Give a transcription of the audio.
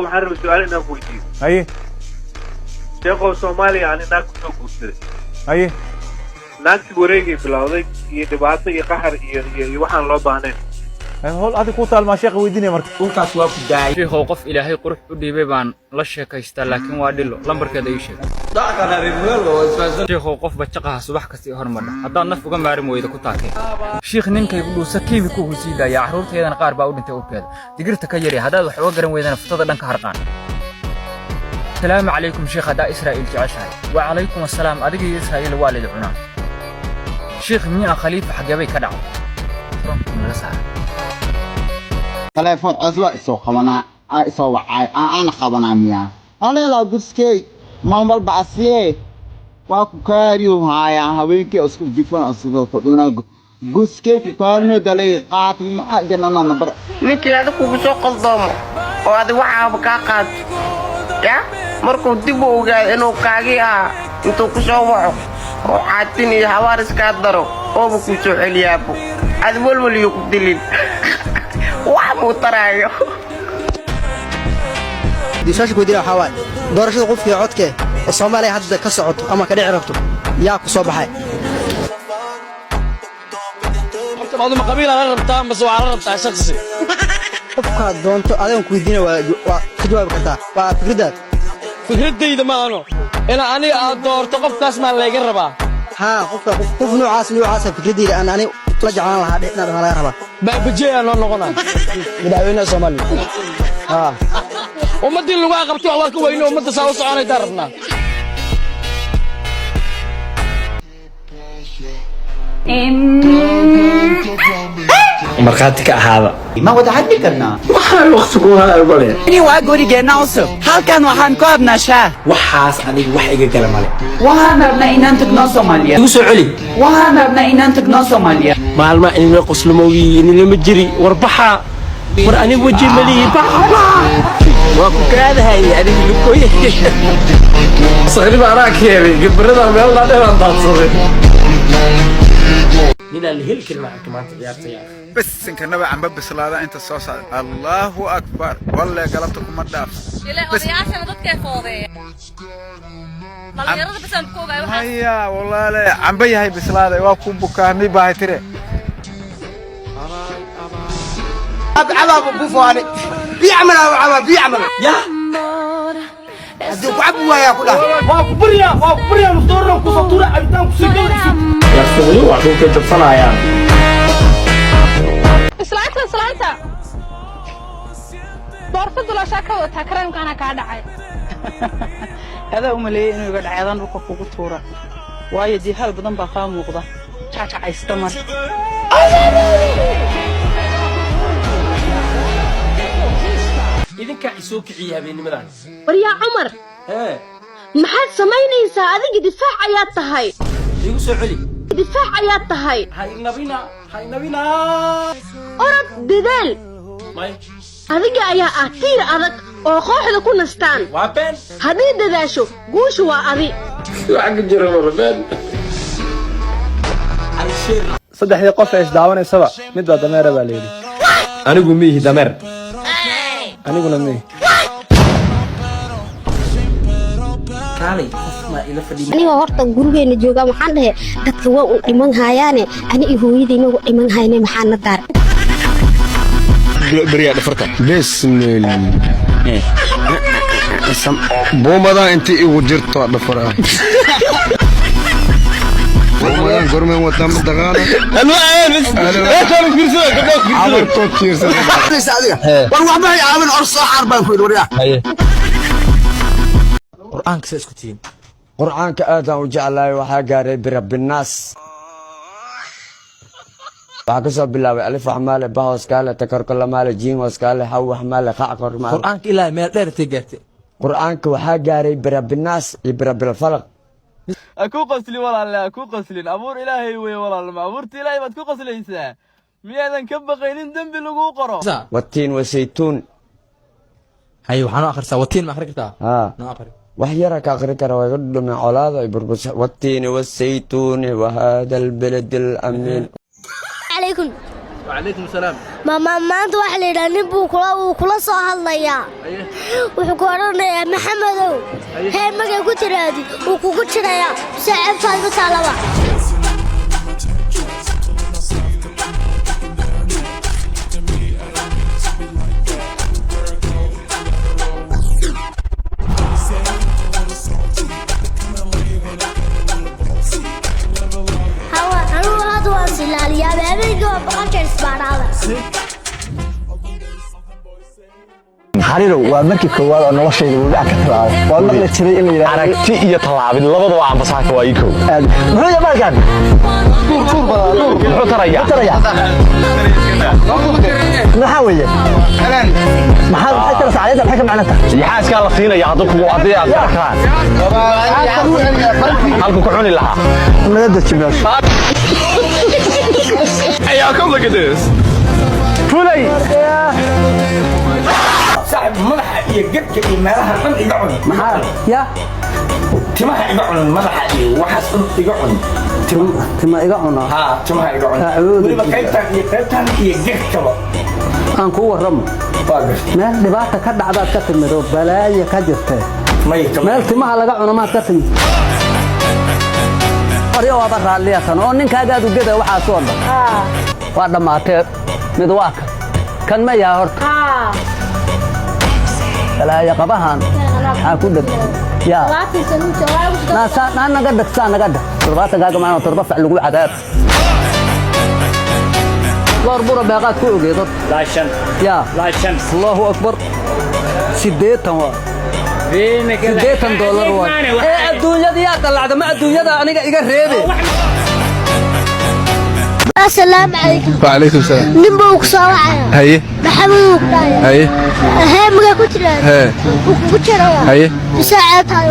waxaan rabaa su'aal inaan ku weydiiyo. haye sheekhow Soomaaliya ani naag ku soo guursaday. haye naagtii wareegay bilowday iyo dhibaato iyo qaxar iyo waxaan loo baahnayn. هول هذا كوتا المشايخ ويديني مركز كوكاس واقف داعي شيخ وقف إلهي قرح وديبي بان لا شيكايستا لكن وادلو لمبر كذا يشيك شيخ وقف بتشقها صباح كسي هرمنا هذا نف وجمع عرم ويدا كتاكي شيخ نينك يقولوا سكيف يكون سيدا يا عروت هذا نقار باود انت وكذا تقدر تكيري هذا وحوجر ويدا نفتضل لك هرقان السلام عليكم شيخ هذا إسرائيل تعشاي وعليكم السلام أدقي إسرائيل والد عنا شيخ مين خليفة حجابي كدعو تلفون عزوة إسوا خبنا إسوا وعاي أنا خبنا مياه أنا لا بسكي ما مال بعثيه واقو كاريو هاي هوايكي أسكو بيكون أسكو فدونا بسكي في كارنو دلي قاتل ما جننا نبر ninkii aad ku soo qaldamo oo aad waxa ka qaad ya markuu dib u ogaado inuu kaagi ah intuu ku soo waco oo caatin iyo hawaaris ka daro oo ku soo celiyaabo aad walwal iyo ku dilin wax muu taraayo diisaashku diraa xawaa doorashada qofkii codke oo Soomaaliya hadda ka socoto ama ka dhici rabto yaa ku soo baxay بعض المقابل على ربطان بس وعلى ربطان شخصي qofka doonto adiga ku weydiina waa ka jawaab kartaa waa fikradaad fikradayda ma ano ila aniga aad doorto qofkaas ma la iga rabaa ha qof noocaas fikradayda aan ani la jeclaan lahaa dhinaad ma laga rabaa baabajeeya noo noqonaa madaxweynaha Soomaaliya ha ummadii lagu qabto wax ka weyno ummadda saa u soconay darabna markhaati ka ahaada ما ودعتني كنا waxaa waqtigu waa ogole ini waa gurigeena cusub halkan waxaan ku abnaa shaah waxaas aniga wax iga gala male waxaan rabnaa inaan tagno Soomaaliya igu soo celi waxaan rabnaa inaan tagno Soomaaliya maalma inna qoslumowi inna ma jiri warbaxa war aniga waji maliyi baxa waa ku kaadahay aniga lukoy sariba ana keenay gibrada meel la dheeraan daadsaday nina lihilkil macka maanta ciyaartay بس إن كنا عم ببص لا أنت الصوص الله أكبر والله قلبتكم مداف بس يا عشان ضد كيف فاضي طلعت بس الكوبا هيا والله لا عم بيهاي بس لا واكم بكامي باهي ترى أبعد بوفاني بيعمل يا أدوك عبوا يا كلها وابريا مستورن كسطورة أنتم كسجل يا سوري وعدوك تبصنا يعني سلامتا بارفض ولا شاكا وتكرم كان كادعي هذا أملي إنه يقعد عيدان ركوب وقطورة وايد دي هل بدن بقام وقضى شاكا يستمر إذا كعسوك عيابين مدان وريا عمر محد سمينيسا أذيك دفاع عيات تهي يوسف علي دفاع عيات تهي هاي نبينا أرد ددال ماي أذيك أيا أثير أذك أو خوحة كنا ستان وابن هذه دداشو قوش وأذي وعق جرم ربان saddexdii qof ee isdaawanaysa mid baa dameer baa leeyahay anigu mihi dameer aniguna mihi kaalay qof ma ila fadhiyo aniga horta gurigeena jooga waxaan dhahay dadka waa u dhiman hayaane ani hooyadeyna u dhiman hayne maxaan na daar بريا دفرتا بسم الله بومدا انت وجرت دفرا بومدا غرمه وتم دغانا أنا بس كانوا كيرسوا كانوا عمر توتير والله ما يعمل عرس حرب في الوريا qur'aan ka isku tiin quraanka aad aan u jeclahay waxa gaaray birab الناس waxaa ka soo bilaabay alif rahmaale bahoos kaale takarkul maale jiin hoos kaale haw rahmaale qaaqor maale qur'aanka ilaahay meel dheer tagaatay quraanka waxa gaaray birab الناس iyo birab falaq aku qasli walaal aku qaslin abuur ilaahay way walaal ma abuurti ilaahay baad ku qaslaysaa miyaadan ka baqaynin dambi lagu qoro watiin wasaytuun hay waxaan akhrisaa watiin ma akhri kartaa ha noo akhri wax yar ka akhri kara way dhumay colaada ay burbus watiin wasaytuun wa hada albalad alamin عليكم وعليكم السلام ما أنت واحد اللي نبوا كلا صاحب الله وحكورنا يا محمد هاي ما قلت رادي وكوكوتش يا ساعد فاضي طالبة يا بابي جو بقى اسبارada xariiro waa markii koowaad oo noloshayda uu dhac ka taabay waa maqla jiray in la aragti iyo talaabid labadaba aan basaaka waa iikow muxuu yahay markaan tuur badan muxuu taraya maxaa weeye maxaa tara saacada maxay ka macnata yaxaaska la siinaya haduu kugu adii aad arkaan halku ku cuni lahaa madada jimeesh Hey, y'all, come look at this. Fulay. صاحب ملح يجيك الملح من يقعد محل يا تما يقعد ملح وحس يقعد تما يقعد ها تما يقعد ولما كيفتان يجيك كبا aan ku waramo meel dhibaata ka dhacda ka timid oo balaayo ka jirtay meel timaha laga cuno ma ka timid ariyo waa baraaliyatan oo ninkaaga aad u gada waxa soo dhan waa dhamaatay mid waa kan ma yaa horta balaayo qabahan ha ku dad ya naga dhagsaa naga dhag turbaata gaaga ma turba fac lagu cadaab ضربوا باقات كل جيدات لا شمس يا لا شمس الله أكبر سديتهم فين كذا سديتهم دولار واحد إيه الدنيا دي طلعت ما الدنيا ده أنا إيجا ريبي السلام عليكم وعليكم السلام نبوك صواعي هي محمود هي هي ما كنت هي كنت هي ساعات هاي